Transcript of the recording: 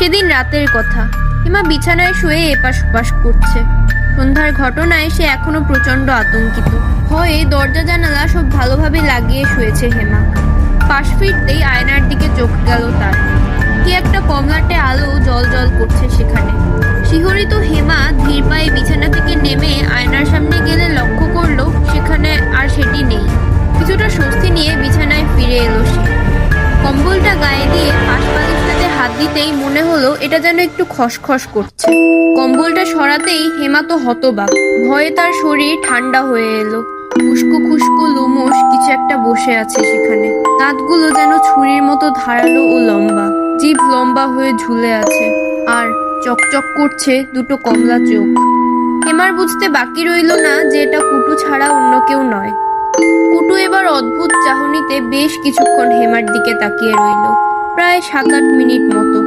সেদিন রাতের কথা। হেমা বিছানায় শুয়ে এপাশ ওপাশ করছে। সন্ধ্যার ঘটনায় সে এখনো প্রচন্ড আতঙ্কিত। ভয়ে দরজা জানালা সব ভালোভাবে লাগিয়ে শুয়েছে হেমা। পাশ ফিরতেই আয়নার দিকে চোখ গেল তার। কি একটা কমলাটে আলো জল জল করছে সেখানে। শিহরিত হেমা ধীর পায়ে বিছানা থেকে নেমে আয়নার সামনে গেলে লক্ষ্য করলো সেখানে আর সেটি নেই। কিছুটা স্বস্তি নিয়ে বিছানায় ফিরে এলো সে। কম্বলটা গায়ে দিয়ে পাশ বালিশটাতে হাত দিতেই মনে হলো এটা যেন একটু খসখস করছে। কম্বলটা সরাতেই হেমা তো হতবাক। ভয়ে তার শরীর ঠান্ডা হয়ে এলো। উস্কো খুস্কো লোমশ কিছু একটা বসে আছে সেখানে। দাঁতগুলো যেন ছুরির মতো ধারালো ও লম্বা। জিভ লম্বা হয়ে ঝুলে আছে। আর চকচক করছে দুটো কমলা চোখ। হেমার বুঝতে বাকি রইল না যে এটা কুটু ছাড়া অন্য কেউ নয়। কুটু এবার অদ্ভুত চাহনিতে বেশ কিছুক্ষণ হেমার দিকে তাকিয়ে রইল, প্রায় 7-8 মিনিট মতো।